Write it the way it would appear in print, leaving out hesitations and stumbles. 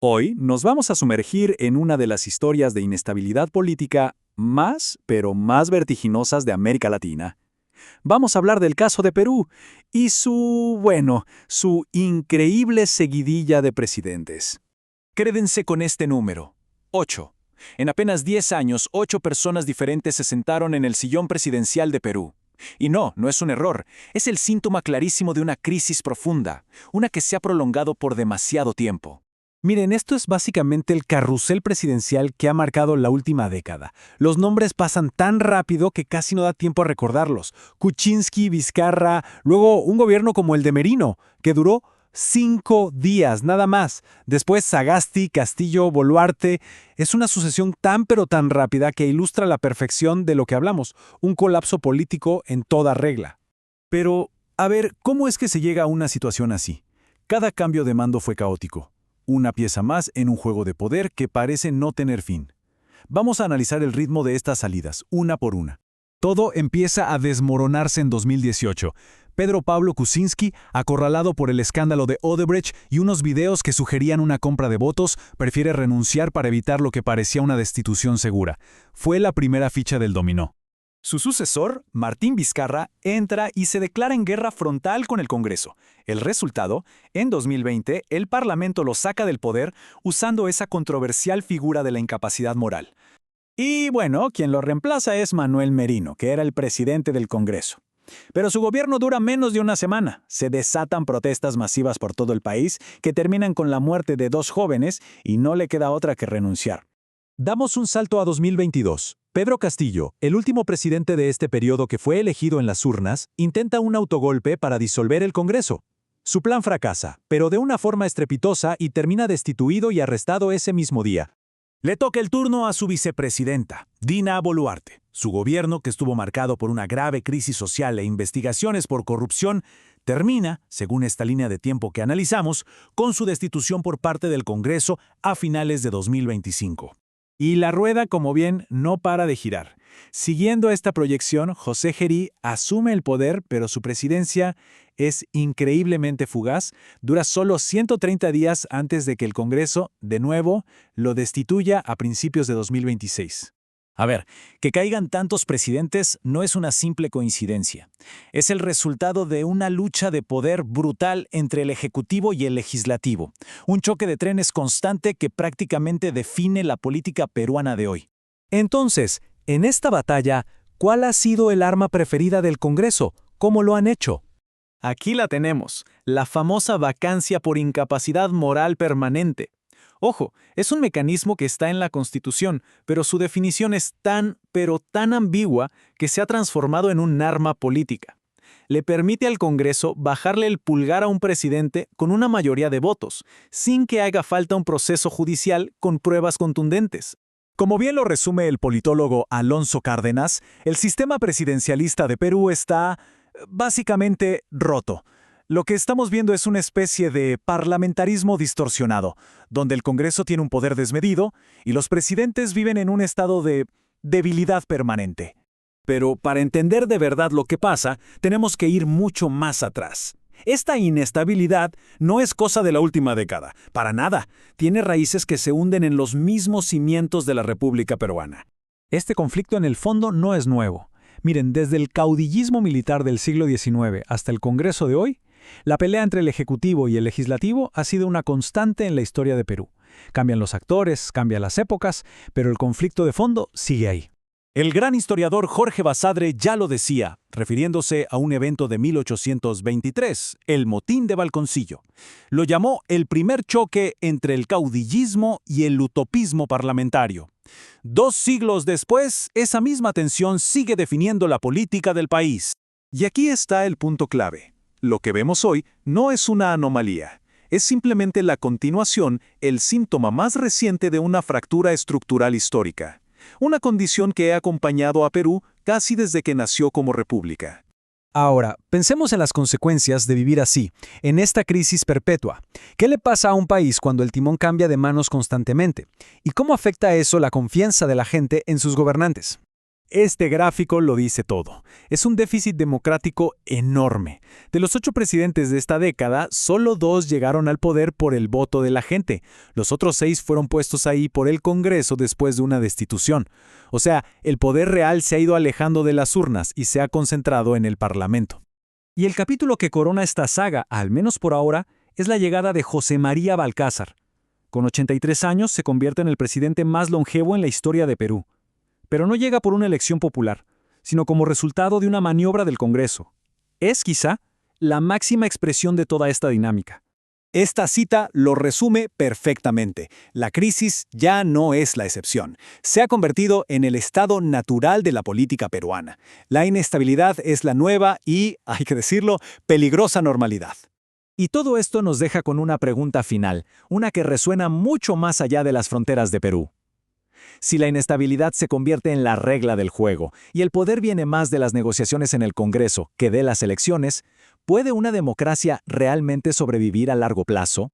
Hoy nos vamos a sumergir en una de las historias de inestabilidad política pero más vertiginosas de América Latina. Vamos a hablar del caso de Perú y su increíble seguidilla de presidentes. Quédense con este número, 8. En apenas 10 años, 8 personas diferentes se sentaron en el sillón presidencial de Perú. Y no es un error, es el síntoma clarísimo de una crisis profunda, una que se ha prolongado por demasiado tiempo. Miren, esto es básicamente el carrusel presidencial que ha marcado la última década. Los nombres pasan tan rápido que casi no da tiempo a recordarlos. Kuczynski, Vizcarra, luego un gobierno como el de Merino, que duró 5 días, nada más. Después Sagasti, Castillo, Boluarte. Es una sucesión tan pero tan rápida que ilustra la perfección de lo que hablamos, un colapso político en toda regla. Pero, a ver, ¿cómo es que se llega a una situación así? Cada cambio de mando fue caótico. Una pieza más en un juego de poder que parece no tener fin. Vamos a analizar el ritmo de estas salidas, una por una. Todo empieza a desmoronarse en 2018. Pedro Pablo Kuczynski, acorralado por el escándalo de Odebrecht y unos videos que sugerían una compra de votos, prefiere renunciar para evitar lo que parecía una destitución segura. Fue la primera ficha del dominó. Su sucesor, Martín Vizcarra, entra y se declara en guerra frontal con el Congreso. El resultado, en 2020, el Parlamento lo saca del poder usando esa controversial figura de la incapacidad moral. Y bueno, quien lo reemplaza es Manuel Merino, que era el presidente del Congreso. Pero su gobierno dura menos de una semana. Se desatan protestas masivas por todo el país que terminan con la muerte de 2 jóvenes y no le queda otra que renunciar. Damos un salto a 2022. Pedro Castillo, el último presidente de este periodo que fue elegido en las urnas, intenta un autogolpe para disolver el Congreso. Su plan fracasa, pero de una forma estrepitosa y termina destituido y arrestado ese mismo día. Le toca el turno a su vicepresidenta, Dina Boluarte. Su gobierno, que estuvo marcado por una grave crisis social e investigaciones por corrupción, termina, según esta línea de tiempo que analizamos, con su destitución por parte del Congreso a finales de 2025. Y la rueda, como bien, no para de girar. Siguiendo esta proyección, José Gerí asume el poder, pero su presidencia es increíblemente fugaz. Dura solo 130 días antes de que el Congreso, de nuevo, lo destituya a principios de 2026. A ver, que caigan tantos presidentes no es una simple coincidencia. Es el resultado de una lucha de poder brutal entre el Ejecutivo y el Legislativo. Un choque de trenes constante que prácticamente define la política peruana de hoy. Entonces, en esta batalla, ¿cuál ha sido el arma preferida del Congreso? ¿Cómo lo han hecho? Aquí la tenemos, la famosa vacancia por incapacidad moral permanente. Ojo, es un mecanismo que está en la Constitución, pero su definición es tan ambigua que se ha transformado en un arma política. Le permite al Congreso bajarle el pulgar a un presidente con una mayoría de votos, sin que haga falta un proceso judicial con pruebas contundentes. Como bien lo resume el politólogo Alonso Cárdenas, el sistema presidencialista de Perú está básicamente roto. Lo que estamos viendo es una especie de parlamentarismo distorsionado, donde el Congreso tiene un poder desmedido y los presidentes viven en un estado de debilidad permanente. Pero para entender de verdad lo que pasa, tenemos que ir mucho más atrás. Esta inestabilidad no es cosa de la última década, para nada. Tiene raíces que se hunden en los mismos cimientos de la República Peruana. Este conflicto en el fondo no es nuevo. Miren, desde el caudillismo militar del siglo XIX hasta el Congreso de hoy, la pelea entre el Ejecutivo y el Legislativo ha sido una constante en la historia de Perú. Cambian los actores, cambian las épocas, pero el conflicto de fondo sigue ahí. El gran historiador Jorge Basadre ya lo decía, refiriéndose a un evento de 1823, el Motín de Balconcillo. Lo llamó el primer choque entre el caudillismo y el utopismo parlamentario. 2 siglos después, esa misma tensión sigue definiendo la política del país. Y aquí está el punto clave. Lo que vemos hoy no es una anomalía, es simplemente la continuación, el síntoma más reciente de una fractura estructural histórica. Una condición que ha acompañado a Perú casi desde que nació como república. Ahora, pensemos en las consecuencias de vivir así, en esta crisis perpetua. ¿Qué le pasa a un país cuando el timón cambia de manos constantemente? ¿Y cómo afecta eso la confianza de la gente en sus gobernantes? Este gráfico lo dice todo. Es un déficit democrático enorme. De los 8 presidentes de esta década, solo 2 llegaron al poder por el voto de la gente. Los otros 6 fueron puestos ahí por el Congreso después de una destitución. O sea, el poder real se ha ido alejando de las urnas y se ha concentrado en el Parlamento. Y el capítulo que corona esta saga, al menos por ahora, es la llegada de José María Balcázar. Con 83 años se convierte en el presidente más longevo en la historia de Perú. Pero no llega por una elección popular, sino como resultado de una maniobra del Congreso. Es, quizá, la máxima expresión de toda esta dinámica. Esta cita lo resume perfectamente. La crisis ya no es la excepción. Se ha convertido en el estado natural de la política peruana. La inestabilidad es la nueva y, hay que decirlo, peligrosa normalidad. Y todo esto nos deja con una pregunta final, una que resuena mucho más allá de las fronteras de Perú. Si la inestabilidad se convierte en la regla del juego y el poder viene más de las negociaciones en el Congreso que de las elecciones, ¿puede una democracia realmente sobrevivir a largo plazo?